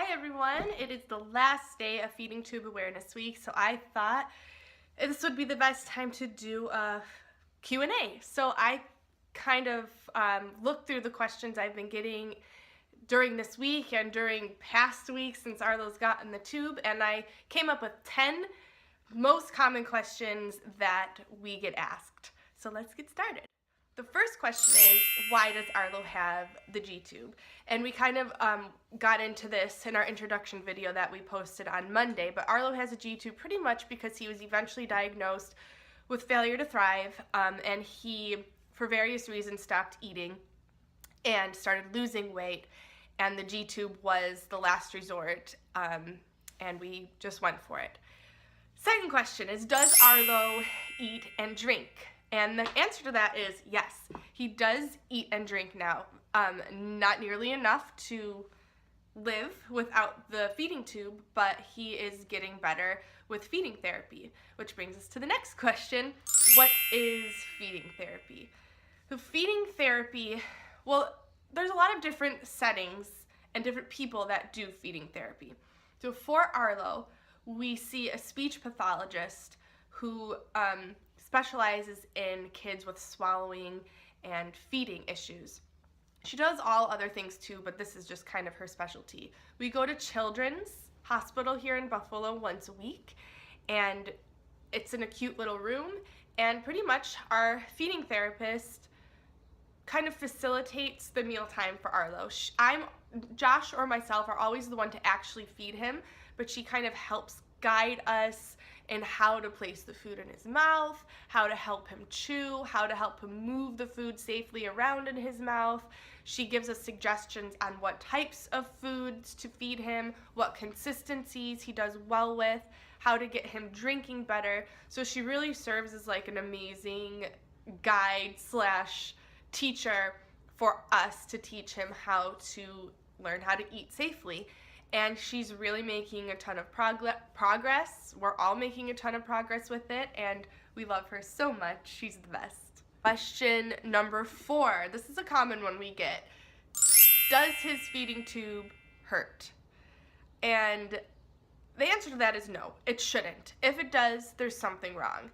Hi everyone, it is the last day of Feeding Tube Awareness Week, so I thought this would be the best time to do a Q&A. So I kind of looked through the questions I've been getting during this week and during past weeks since Arlo's gotten the tube, and I came up with 10 most common questions that we get asked. So let's get started. The first question is, why does Arlo have the G-tube? And we kind of got into this in our introduction video that we posted on Monday, but Arlo has a G-tube pretty much because he was eventually diagnosed with failure to thrive, and he, for various reasons, stopped eating and started losing weight, and the G-tube was the last resort, and we just went for it. Second question is, does Arlo eat and drink? And the answer to that is yes. He does eat and drink now. Not nearly enough to live without the feeding tube, but he is getting better with feeding therapy. Which brings us to the next question. What is feeding therapy? So feeding therapy, well, there's a lot of different settings and different people that do feeding therapy. So for Arlo, we see a speech pathologist who specializes in kids with swallowing and feeding issues. She does all other things too, but this is just kind of her specialty. We go to Children's Hospital here in Buffalo once a week, and it's in a cute little room, and pretty much our feeding therapist kind of facilitates the mealtime for Arlo. Josh or myself are always the one to actually feed him, but she kind of helps guide us in how to place the food in his mouth, how to help him chew, how to help him move the food safely around in his mouth. She gives us suggestions on what types of foods to feed him, what consistencies he does well with, how to get him drinking better. So she really serves as like an amazing guide slash teacher for us to teach him how to learn how to eat safely. And she's really making a ton of progress. We're all making a ton of progress with it, and we love her so much. She's the best. Question number 4. This is a common one we get. Does his feeding tube hurt? And the answer to that is no, it shouldn't. If it does, there's something wrong.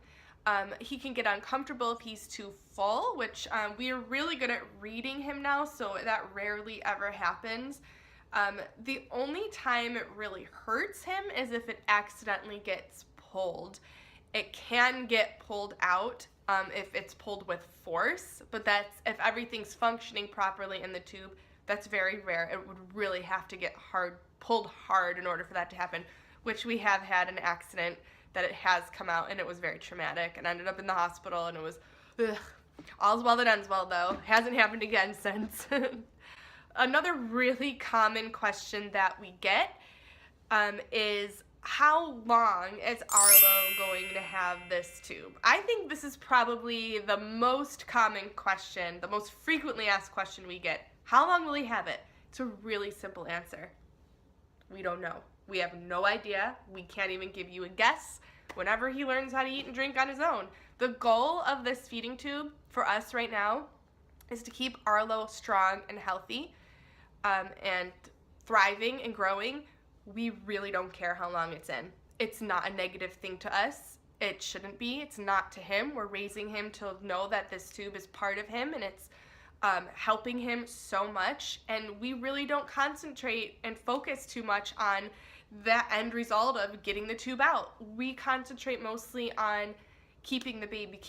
He can get uncomfortable if he's too full, which we are really good at reading him now, so that rarely ever happens. The only time it really hurts him is if it accidentally gets pulled. It can get pulled out if it's pulled with force, but that's if everything's functioning properly in the tube. That's very rare. It would really have to get pulled hard in order for that to happen, which we have had an accident that it has come out, and it was very traumatic and ended up in the hospital, and it was all's well that ends well, though. Hasn't happened again since. Another really common question that we get is, how long is Arlo going to have this tube? I think this is probably the most common question, the most frequently asked question we get. How long will he have it? It's a really simple answer. We don't know. We have no idea. We can't even give you a guess. Whenever he learns how to eat and drink on his own. The goal of this feeding tube for us right now is to keep Arlo strong and healthy. And thriving and growing. We really don't care how long it's in. It's not a negative thing to us. It shouldn't be. It's not to him. We're raising him to know that this tube is part of him, and it's helping him so much. And we really don't concentrate and focus too much on that end result of getting the tube out. We concentrate mostly on keeping the baby,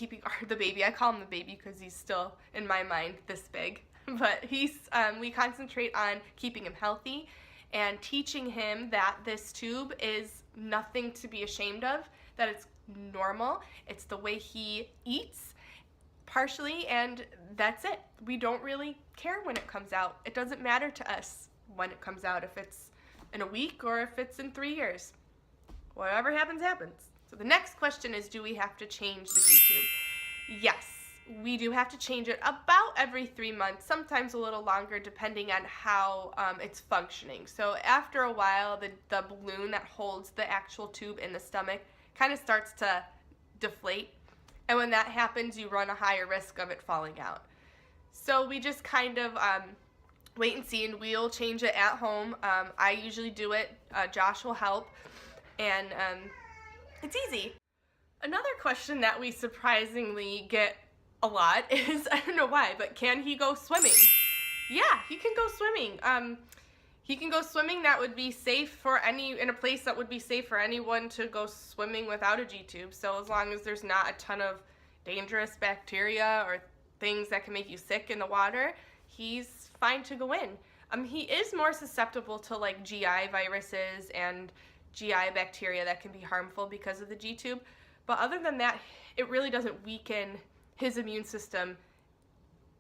I call him the baby because he's still, in my mind, this big. But we concentrate on keeping him healthy and teaching him that this tube is nothing to be ashamed of, that it's normal, it's the way he eats, partially, and that's it. We don't really care when it comes out. It doesn't matter to us when it comes out, if it's in a week or if it's in 3 years. Whatever happens, happens. So the next question is, do we have to change the G-tube? Yes. We do have to change it about every 3 months, sometimes a little longer depending on how it's functioning. So after a while, the balloon that holds the actual tube in the stomach kind of starts to deflate. And when that happens, you run a higher risk of it falling out. So we just kind of wait and see, and we'll change it at home. I usually do it. Josh will help, and it's easy. Another question that we surprisingly get a lot is, I don't know why, but can he go swimming? Yeah, he can go swimming. He can go swimming that would be safe for in a place that would be safe for anyone to go swimming without a G-tube. So as long as there's not a ton of dangerous bacteria or things that can make you sick in the water, he's fine to go in. He is more susceptible to like GI viruses and GI bacteria that can be harmful because of the G-tube. But other than that, it really doesn't weaken his immune system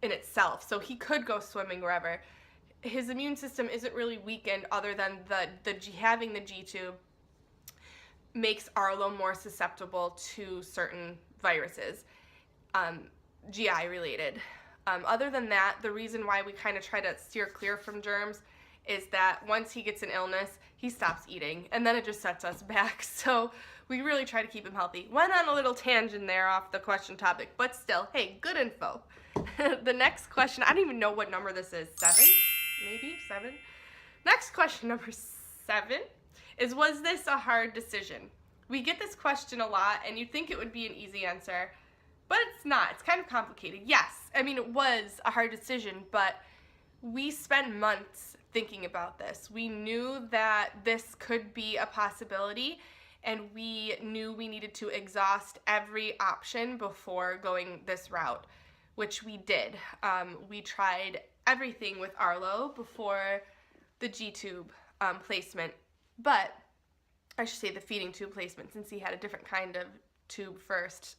in itself. So he could go swimming wherever. His immune system isn't really weakened other than having the G-tube makes Arlo more susceptible to certain viruses, GI related. Other than that, the reason why we kind of try to steer clear from germs is that once he gets an illness, he stops eating, and then it just sets us back. So we really try to keep him healthy. Went on a little tangent there off the question topic, but still, hey, good info. The next question, I don't even know what number this is, 7? Maybe 7? Next question, number 7, is, was this a hard decision? We get this question a lot, and you'd think it would be an easy answer, but it's not. It's kind of complicated. Yes, I mean, it was a hard decision, but we spent months thinking about this. We knew that this could be a possibility, and we knew we needed to exhaust every option before going this route, which we did. We tried everything with Arlo before the G-tube placement, but I should say the feeding tube placement, since he had a different kind of tube first.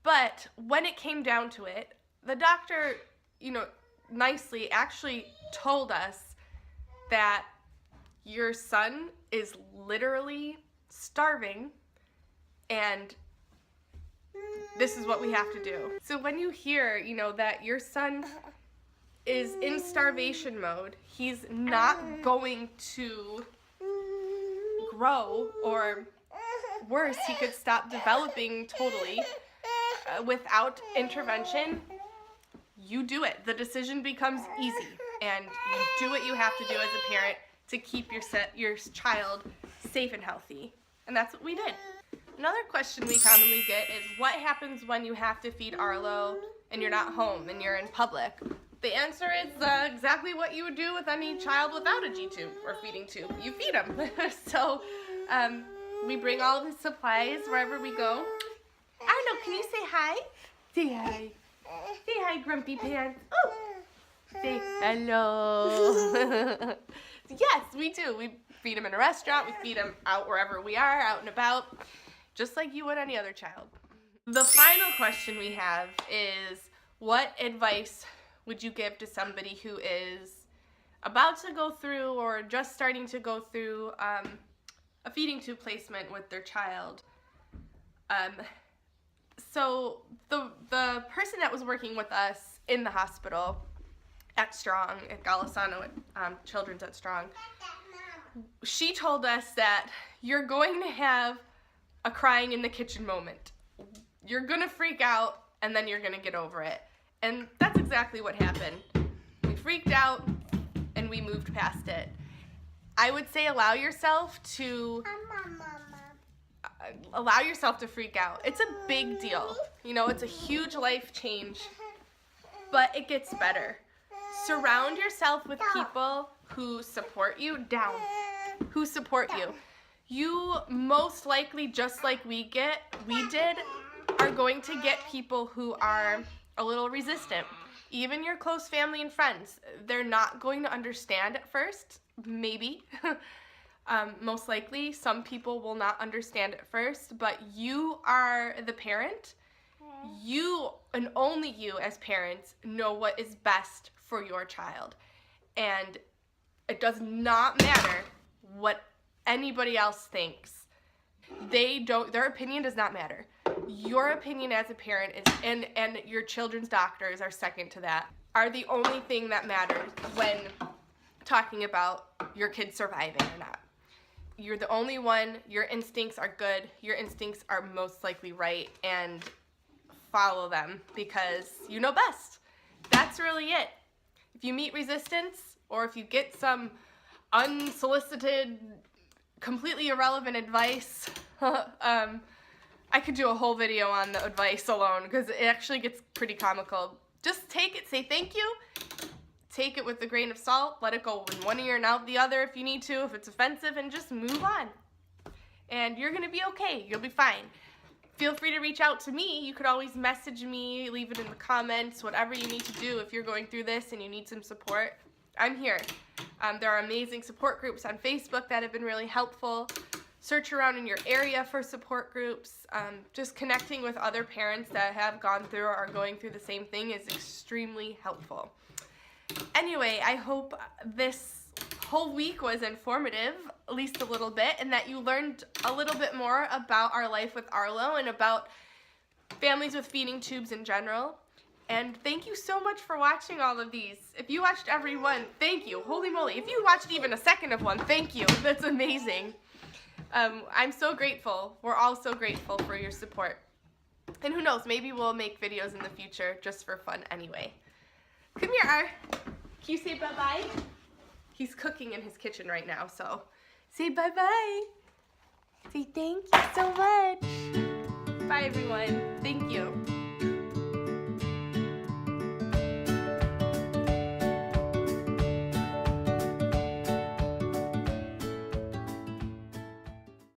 But when it came down to it, the doctor, nicely actually told us that your son is literally starving, and this is what we have to do. So when you hear, that your son is in starvation mode, he's not going to grow, or worse, he could stop developing totally without intervention. You do it. The decision becomes easy, and you do what you have to do as a parent to keep your child safe and healthy. And that's what we did. Another question we commonly get is, what happens when you have to feed Arlo and you're not home and you're in public? The answer is exactly what you would do with any child without a G-tube or feeding tube. You feed him. So we bring all of his supplies wherever we go. Arlo, can you say hi? Say hi. Say hi, Grumpy Pants. Oh. Say hello. Yes, we do. We feed him in a restaurant. We feed him out wherever we are, out and about, just like you would any other child. The final question we have is, what advice would you give to somebody who is about to go through or just starting to go through a feeding tube placement with their child? So the person that was working with us in the hospital at Strong, at Golisano, at Children's at Strong, she told us that you're going to have a crying in the kitchen moment. You're going to freak out, and then you're going to get over it. And that's exactly what happened. We freaked out, and we moved past it. I would say allow yourself to freak out. It's a big deal. It's a huge life change, but it gets better. Surround yourself with people who support you, who support you. You most likely, just like we did, are going to get people who are a little resistant. Even your close family and friends, they're not going to understand at first, maybe. Most likely, some people will not understand at first, but you are the parent. You, and only you as parents, know what is best for your child. And it does not matter what anybody else thinks. Their opinion does not matter. Your opinion as a parent is, and your children's doctors are second to that, are the only thing that matters when talking about your kid surviving or not. You're the only one. Your instincts are good. Your instincts are most likely right, and follow them because you know best. That's really it. if you meet resistance, or if you get some unsolicited, completely irrelevant advice, I could do a whole video on the advice alone because it actually gets pretty comical. Just take it, say thank you, take it with a grain of salt, let it go in one ear and out the other if you need to, if it's offensive, and just move on. And you're gonna be okay, you'll be fine. Feel free to reach out to me. You could always message me, leave it in the comments, whatever you need to do if you're going through this and you need some support. I'm here. There are amazing support groups on Facebook that have been really helpful. Search around in your area for support groups. Just connecting with other parents that have gone through or are going through the same thing is extremely helpful. Anyway, I hope this whole week was informative, at least a little bit, and that you learned a little bit more about our life with Arlo and about families with feeding tubes in general. And thank you so much for watching all of these. If you watched every one, thank you. Holy moly. If you watched even a second of one, thank you. That's amazing. I'm so grateful. We're all so grateful for your support. And who knows, maybe we'll make videos in the future just for fun anyway. Come here, Ar. Can you say bye-bye? He's cooking in his kitchen right now, so say bye-bye. Say thank you so much. Bye, everyone. Thank you.